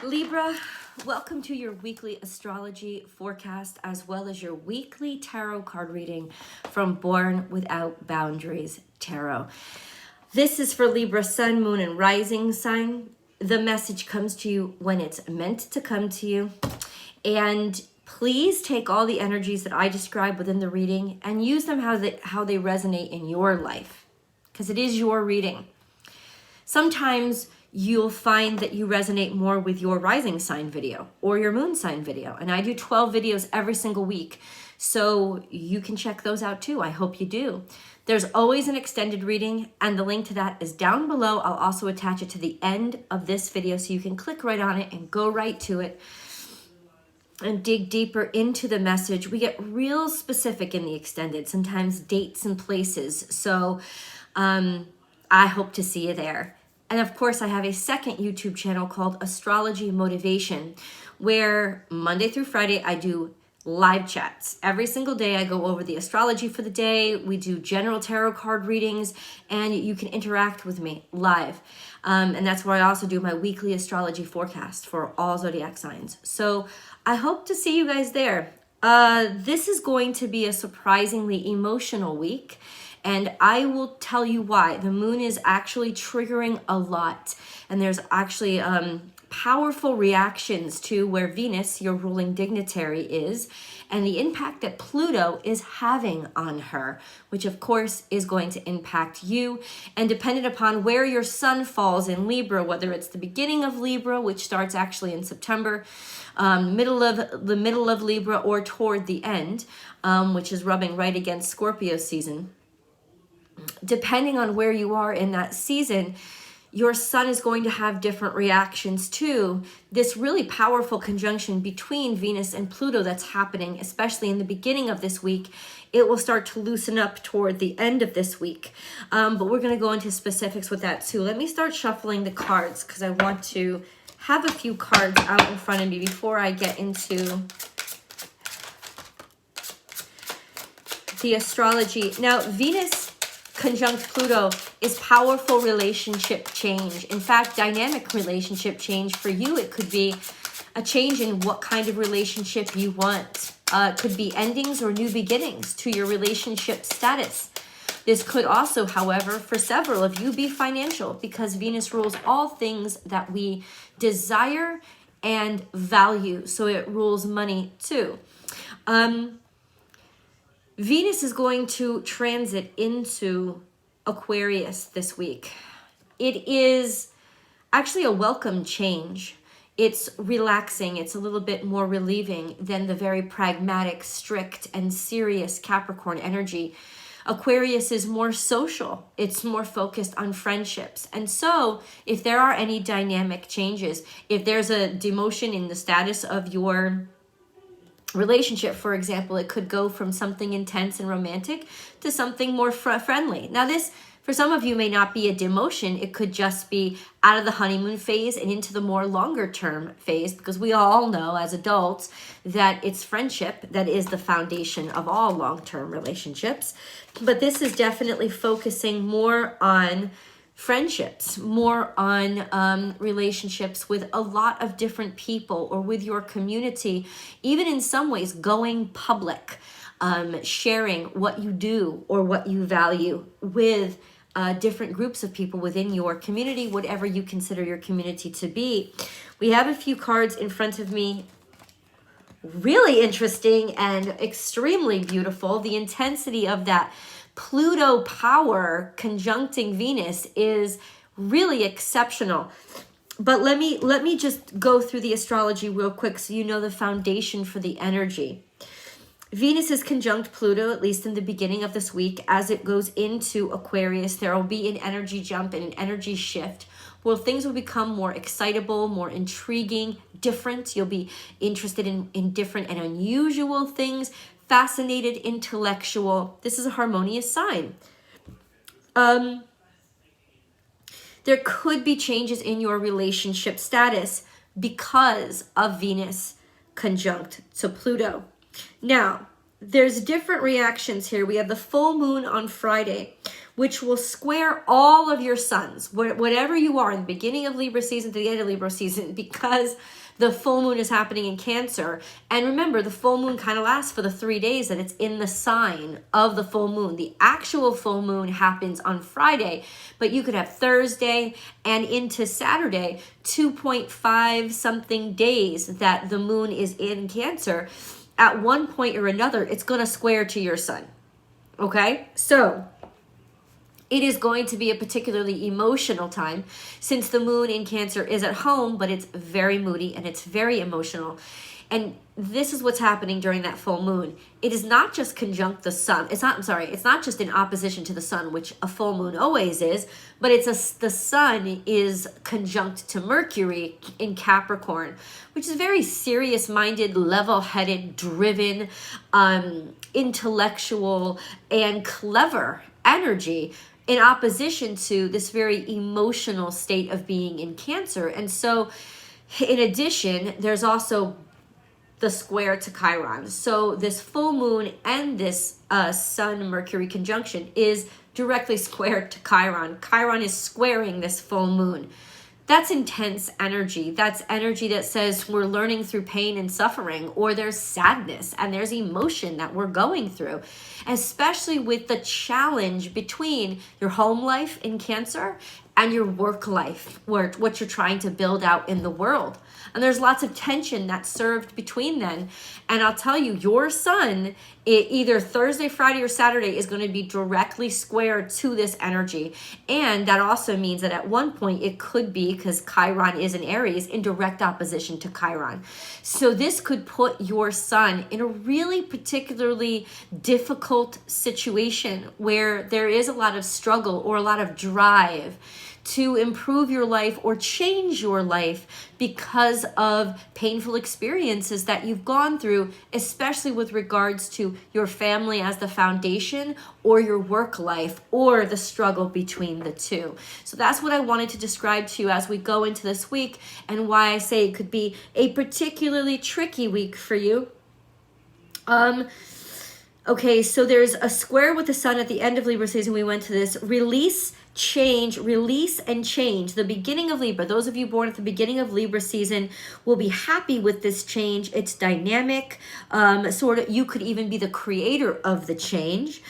Libra, welcome to your weekly astrology forecast as well as your weekly tarot card reading from Born Without Boundaries Tarot. This is for Libra sun, moon, and rising sign. The message comes to you when it's meant to come to you. And please take all the energies that I describe within the reading and use them how they resonate in your life, because it is your reading. Sometimes you'll find that you resonate more with your rising sign video or your moon sign video. And I do 12 videos every single week, so you can check those out too. I hope you do. There's always an extended reading, and the link to that is down below. I'll also attach it to the end of this video so you can click right on it and go right to it and dig deeper into the message. We get real specific in the extended, sometimes dates and places. So I hope to see you there. And of course, I have a second YouTube channel called Astrology Motivation, where Monday through Friday, I do live chats. Every single day, I go over the astrology for the day. We do general tarot card readings, and you can interact with me live. And that's where I also do my weekly astrology forecast for all zodiac signs. So I hope to see you guys there. This is going to be a surprisingly emotional week. And I will tell you why. The moon is actually triggering a lot. And there's actually powerful reactions to where Venus, your ruling dignitary, is, and the impact that Pluto is having on her, which of course is going to impact you. And dependent upon where your sun falls in Libra, whether it's the beginning of Libra, which starts actually in September, the middle of Libra, or toward the end, which is rubbing right against Scorpio season. Depending on where you are in that season, your sun is going to have different reactions to this really powerful conjunction between Venus and Pluto that's happening, especially in the beginning of this week. It will start to loosen up toward the end of this week. But we're going to go into specifics with that too. Let me start shuffling the cards because I want to have a few cards out in front of me before I get into the astrology. Now, Venus conjunct Pluto is powerful relationship change. In fact, dynamic relationship change. For you, it could be a change in what kind of relationship you want. It could be endings or new beginnings to your relationship status. This could also, however, for several of you, be financial, because Venus rules all things that we desire and value. So it rules money too. Venus is going to transit into Aquarius this week. It is actually a welcome change. It's relaxing. It's a little bit more relieving than the very pragmatic, strict, and serious Capricorn energy. Aquarius is more social. It's more focused on friendships. And so if there are any dynamic changes, if there's a demotion in the status of your relationship, for example, it could go from something intense and romantic to something more friendly. Now this, for some of you, may not be a demotion. It could just be out of the honeymoon phase and into the more longer term phase, because we all know as adults that it's friendship that is the foundation of all long-term relationships. But this is definitely focusing more on friendships, more on relationships with a lot of different people or with your community, even in some ways going public, sharing what you do or what you value with different groups of people within your community, whatever you consider your community to be. We have a few cards in front of me. Really interesting and extremely beautiful. The intensity of that Pluto power conjuncting Venus is really exceptional. But let me just go through the astrology real quick so you know the foundation for the energy. Venus is conjunct Pluto, at least in the beginning of this week. As it goes into Aquarius, there will be an energy jump and an energy shift where things will become more excitable, more intriguing, different. You'll be interested in different and unusual things. Fascinated, intellectual. This is a harmonious sign. There could be changes in your relationship status because of Venus conjunct to Pluto. Now, there's different reactions here. We have the full moon on Friday, which will square all of your suns, whatever you are in the beginning of Libra season to the end of Libra season, because the full moon is happening in Cancer. And remember, the full moon kind of lasts for the 3 days that it's in the sign of the full moon. The actual full moon happens on Friday, but you could have Thursday and into Saturday, 2.5 something days that the moon is in Cancer. At one point or another, it's going to square to your sun. Okay? So it is going to be a particularly emotional time since the moon in Cancer is at home, but it's very moody and it's very emotional. And this is what's happening during that full moon. It is not just conjunct the sun. It's not just in opposition to the sun, which a full moon always is, but the sun is conjunct to Mercury in Capricorn, which is very serious-minded, level-headed, driven, intellectual, and clever energy, in opposition to this very emotional state of being in Cancer. And so in addition, there's also the square to Chiron. So this full moon and this Sun-Mercury conjunction is directly squared to Chiron. Chiron is squaring this full moon. That's intense energy. That's energy that says we're learning through pain and suffering, or there's sadness and there's emotion that we're going through, especially with the challenge between your home life in Cancer and your work life, what you're trying to build out in the world. And there's lots of tension that's served between them. And I'll tell you, your sun, either Thursday, Friday, or Saturday, is going to be directly square to this energy. And that also means that at one point it could be, because Chiron is in Aries, in direct opposition to Chiron. So this could put your sun in a really particularly difficult situation where there is a lot of struggle or a lot of drive to improve your life or change your life because of painful experiences that you've gone through, especially with regards to your family as the foundation or your work life or the struggle between the two. So that's what I wanted to describe to you as we go into this week, and why I say it could be a particularly tricky week for you. Okay, so there's a square with the sun at the end of Libra season. We went to this release and change. The beginning of Libra, those of you born at the beginning of Libra season will be happy with this change. It's dynamic. Sort of, you could even be the creator of the change.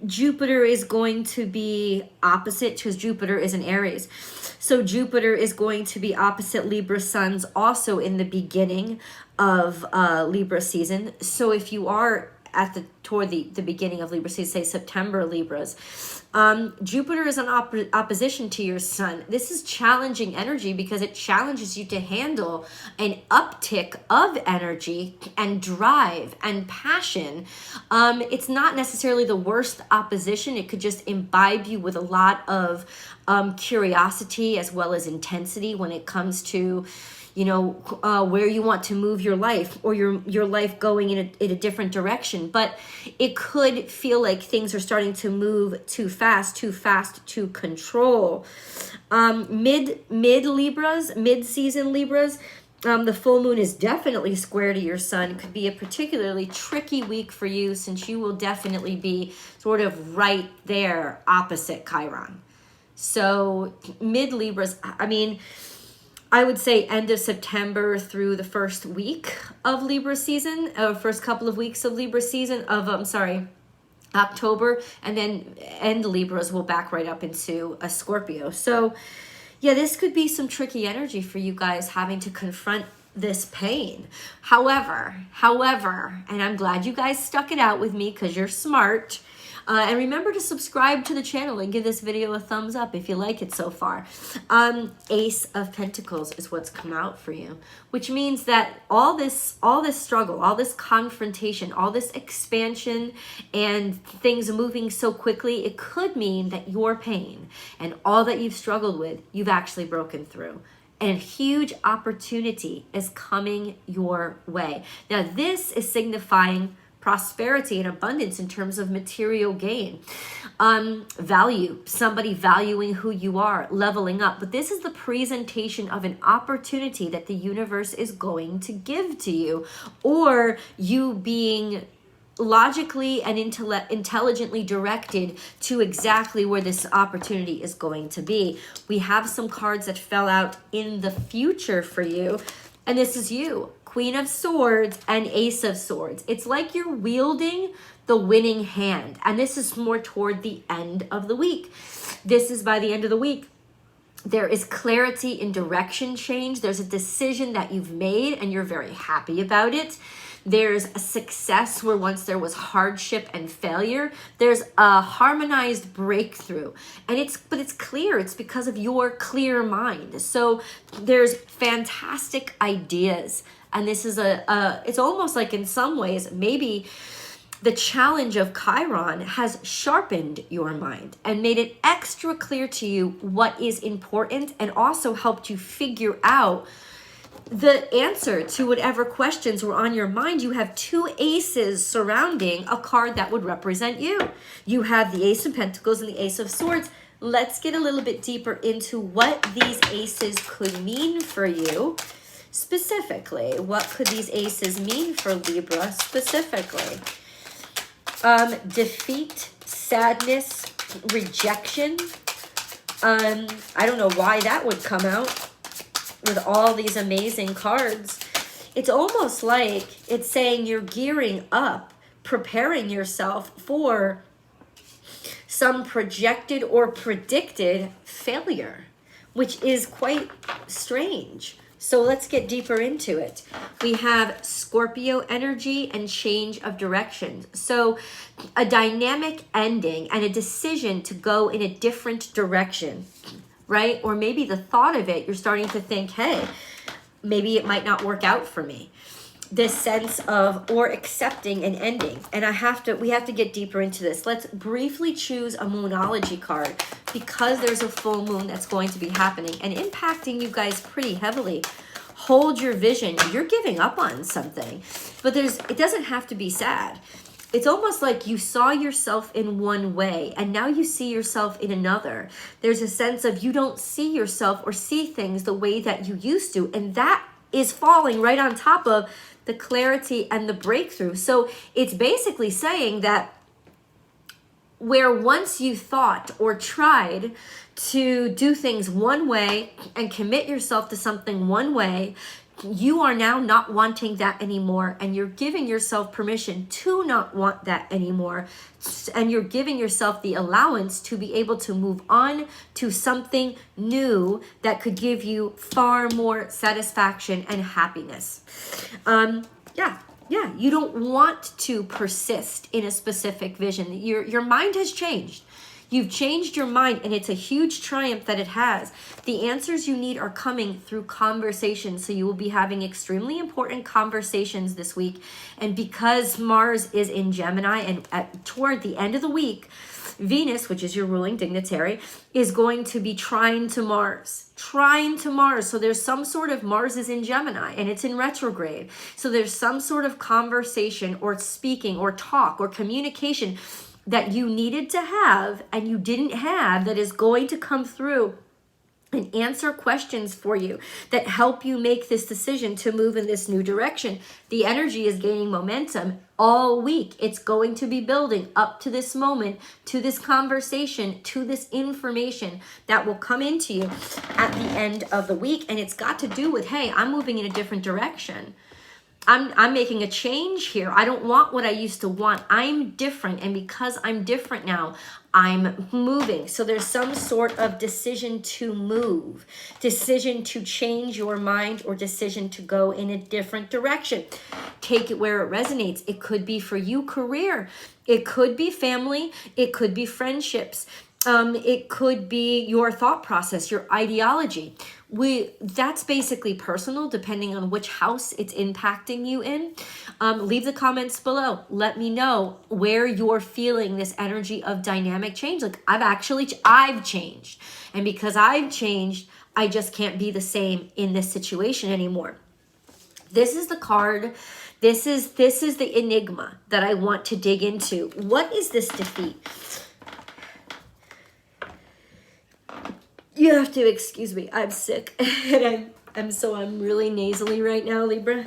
Jupiter is going to be opposite, because Jupiter is in Aries. So Jupiter is going to be opposite Libra suns also in the beginning of Libra season. So if you are toward the beginning of Libra season, say September Libras, Jupiter is in opposition to your sun. This is challenging energy because it challenges you to handle an uptick of energy and drive and passion. It's not necessarily the worst opposition. It could just imbibe you with a lot of curiosity as well as intensity when it comes to where you want to move your life, or your life going in a different direction. But it could feel like things are starting to move too fast to control. Mid-season Libras, the full moon is definitely square to your sun. Could be a particularly tricky week for you, since you will definitely be sort of right there opposite Chiron. So mid-Libras, I would say end of September through the first week of Libra season, first couple of weeks of Libra season, October, and then end Libras will back right up into a Scorpio. So yeah, this could be some tricky energy for you guys, having to confront this pain. However, and I'm glad you guys stuck it out with me because you're smart. And remember to subscribe to the channel and give this video a thumbs up if you like it so far. Ace of Pentacles is what's come out for you, which means that all this struggle, all this confrontation, all this expansion, and things moving so quickly, it could mean that your pain and all that you've struggled with, you've actually broken through. And a huge opportunity is coming your way. Now, this is signifying prosperity and abundance in terms of material gain, value, somebody valuing who you are, leveling up. But this is the presentation of an opportunity that the universe is going to give to you, or you being logically and intelligently directed to exactly where this opportunity is going to be. We have some cards that fell out in the future for you, and this is you, Queen of Swords and Ace of Swords. It's like you're wielding the winning hand, and this is more toward the end of the week. This is by the end of the week. There is clarity in direction change. There's a decision that you've made and you're very happy about it. There's a success where once there was hardship and failure. There's a harmonized breakthrough. And it's clear. It's because of your clear mind. So there's fantastic ideas. And this is it's almost like in some ways, maybe the challenge of Chiron has sharpened your mind and made it extra clear to you what is important, and also helped you figure out the answer to whatever questions were on your mind. You have two aces surrounding a card that would represent you. You have the Ace of Pentacles and the Ace of Swords. Let's get a little bit deeper into what these aces could mean for you specifically. What could these aces mean for Libra specifically? Defeat, sadness, rejection. I don't know why that would come out with all these amazing cards. It's almost like it's saying you're gearing up, preparing yourself for some projected or predicted failure, which is quite strange. So let's get deeper into it. We have Scorpio energy and change of direction. So a dynamic ending and a decision to go in a different direction, right? Or maybe the thought of it, you're starting to think, hey, maybe it might not work out for me. This sense of, or accepting an ending. And we have to get deeper into this. Let's briefly choose a moonology card, because there's a full moon that's going to be happening and impacting you guys pretty heavily. Hold your vision. You're giving up on something, but it doesn't have to be sad. It's almost like you saw yourself in one way and now you see yourself in another. There's a sense of you don't see yourself or see things the way that you used to, and that is falling right on top of the clarity and the breakthrough. So it's basically saying that where once you thought or tried to do things one way and commit yourself to something one way, you are now not wanting that anymore, and you're giving yourself permission to not want that anymore, and you're giving yourself the allowance to be able to move on to something new that could give you far more satisfaction and happiness. You don't want to persist in a specific vision. Your mind has changed. You've changed your mind, and it's a huge triumph that it has. The answers you need are coming through conversation. So you will be having extremely important conversations this week. And because Mars is in Gemini, and toward the end of the week, Venus, which is your ruling dignitary, is going to be trine to Mars. Trine to Mars. So there's some sort of, Mars is in Gemini and it's in retrograde. So there's some sort of conversation or speaking or talk or communication that you needed to have and you didn't have, that is going to come through and answer questions for you that help you make this decision to move in this new direction. The energy is gaining momentum all week. It's going to be building up to this moment, to this conversation, to this information that will come into you at the end of the week. And it's got to do with, hey, I'm moving in a different direction. I'm making a change here. I don't want what I used to want. I'm different. And because I'm different now, I'm moving. So there's some sort of decision to move, decision to change your mind, or decision to go in a different direction. Take it where it resonates. It could be for you, career. It could be family. It could be friendships. It could be your thought process, your ideology. That's basically personal, depending on which house it's impacting you in. Leave the comments below. Let me know where you're feeling this energy of dynamic change. Like, I've changed. And because I've changed, I just can't be the same in this situation anymore. This is the card. This is the enigma that I want to dig into. What is this defeat? You have to excuse me. I'm sick and I'm really nasally right now, Libra.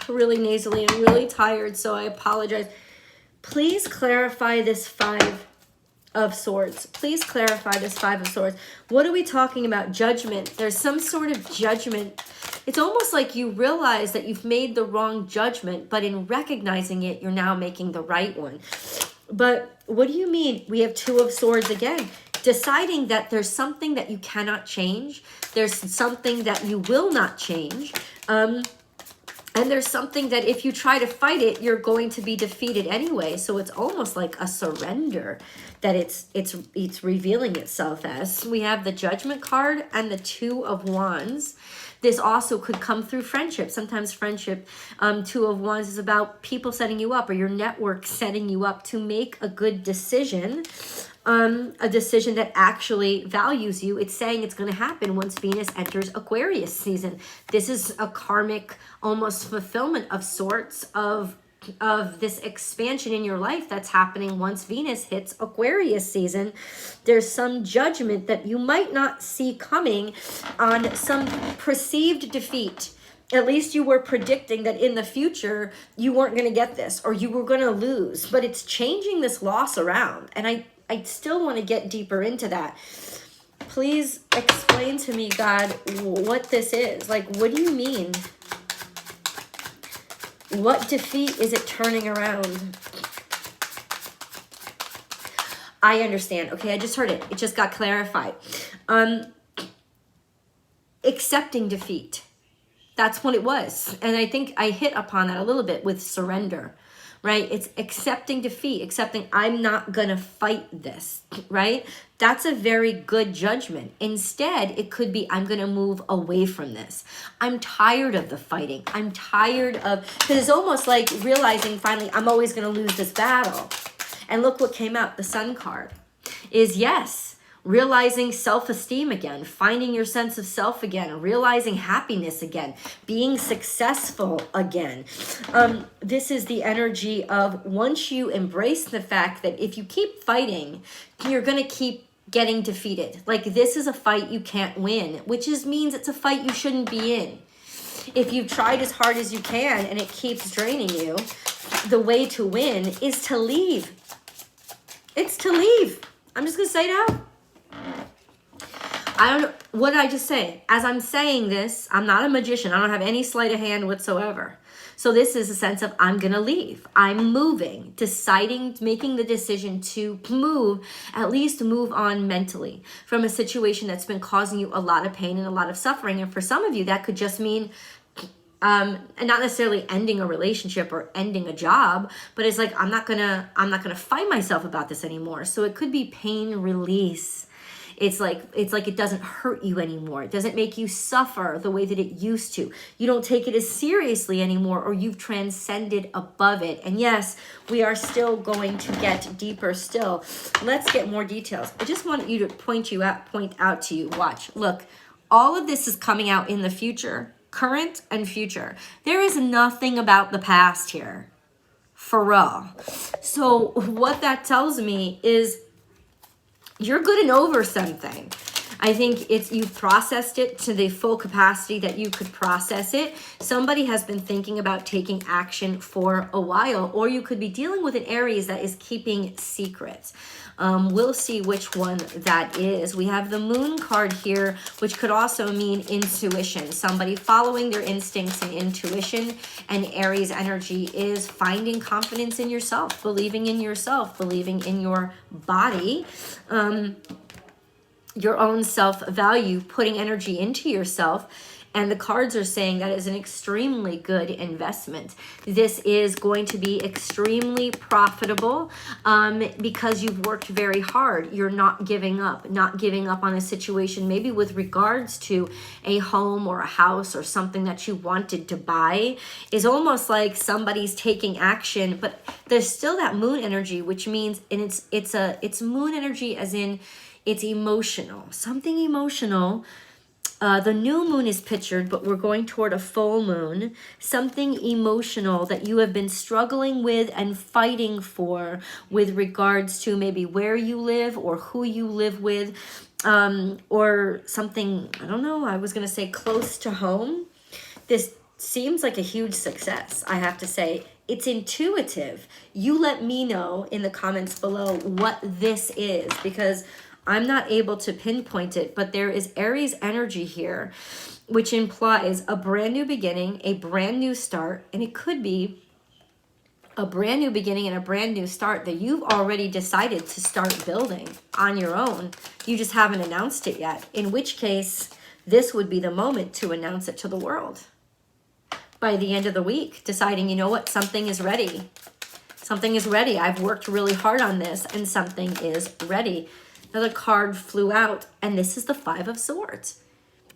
really nasally and really tired, so I apologize. Please clarify this Five of Swords. Please clarify this Five of Swords. What are we talking about? Judgment. There's some sort of judgment. It's almost like you realize that you've made the wrong judgment, but in recognizing it, you're now making the right one. But what do you mean? We have Two of Swords again. Deciding that there's something that you cannot change. There's something that you will not change. And there's something that if you try to fight it, you're going to be defeated anyway. So it's almost like a surrender that it's revealing itself as. We have the Judgment card and the Two of Wands. This also could come through friendship. Sometimes friendship, Two of Wands is about people setting you up or your network setting you up to make a good decision. A decision that actually values you. It's saying it's going to happen once Venus enters Aquarius season. This is a karmic almost fulfillment of sorts of this expansion in your life that's happening once Venus hits Aquarius season. There's some judgment that you might not see coming on some perceived defeat. At least you were predicting that in the future you weren't going to get this or you were going to lose, but it's changing this loss around. And I still want to get deeper into that. Please explain to me, God, what this is. Like, what do you mean? What defeat is it turning around? I understand. Okay, I just heard it. It just got clarified. Accepting defeat. That's what it was. And I think I hit upon that a little bit with surrender. Right? It's accepting defeat, accepting I'm not going to fight this, right? That's a very good judgment. Instead, it could be I'm going to move away from this. I'm tired of the fighting. I'm tired of, because it's almost like realizing finally I'm always going to lose this battle. And look what came out. The Sun card is yes. Realizing self-esteem again, finding your sense of self again, realizing happiness again, being successful again. This is the energy of once you embrace the fact that if you keep fighting, you're going to keep getting defeated. Like this is a fight you can't win, which means it's a fight you shouldn't be in. If you've tried as hard as you can and it keeps draining you, the way to win is to leave. It's to leave. I'm just going to say it out. I don't know. What did I just say? As I'm saying this, I'm not a magician. I don't have any sleight of hand whatsoever. So this is a sense of I'm going to leave. I'm moving, deciding, making the decision to move, at least move on mentally from a situation that's been causing you a lot of pain and a lot of suffering. And for some of you, that could just mean and not necessarily ending a relationship or ending a job, but it's like I'm not gonna fight myself about this anymore. So it could be pain release. It's like it doesn't hurt you anymore. It doesn't make you suffer the way that it used to. You don't take it as seriously anymore, or you've transcended above it. And yes, we are still going to get deeper still. Let's get more details. I just want you to point out to you. Watch, look, all of this is coming out in the future, current and future. There is nothing about the past here, for real. So what that tells me is you're good and over something. I think you've processed it to the full capacity that you could process it. Somebody has been thinking about taking action for a while, or you could be dealing with an Aries that is keeping secrets. We'll see which one that is. We have the Moon card here, which could also mean intuition. Somebody following their instincts and intuition. And Aries energy is finding confidence in yourself, believing in your body. Your own self-value, putting energy into yourself. And the cards are saying that is an extremely good investment. This is going to be extremely profitable because you've worked very hard. You're not giving up on a situation, maybe with regards to a home or a house or something that you wanted to buy. Is almost like somebody's taking action, but there's still that moon energy, which means, and it's moon energy as in it's emotional, something emotional. The new moon is pictured, but we're going toward a full moon. Something emotional that you have been struggling with and fighting for with regards to maybe where you live or who you live with, or something, I don't know, I was going to say close to home. This seems like a huge success, I have to say. It's intuitive. You let me know in the comments below what this is, because I'm not able to pinpoint it, but there is Aries energy here, which implies a brand new beginning, a brand new start, and it could be a brand new beginning and a brand new start that you've already decided to start building on your own. You just haven't announced it yet, in which case this would be the moment to announce it to the world. By the end of the week, deciding, you know what, something is ready. Something is ready. I've worked really hard on this and something is ready. Another card flew out, and this is the Five of Swords.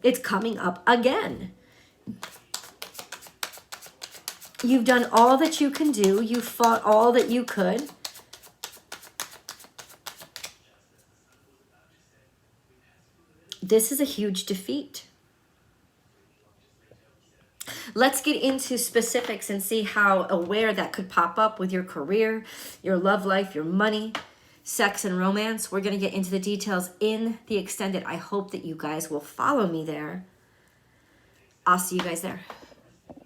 It's coming up again. You've done all that you can do. You've fought all that you could. This is a huge defeat. Let's get into specifics and see how aware that could pop up with your career, your love life, your money, sex, and romance. We're going to get into the details in the extended. I hope that you guys will follow me there. I'll see you guys there.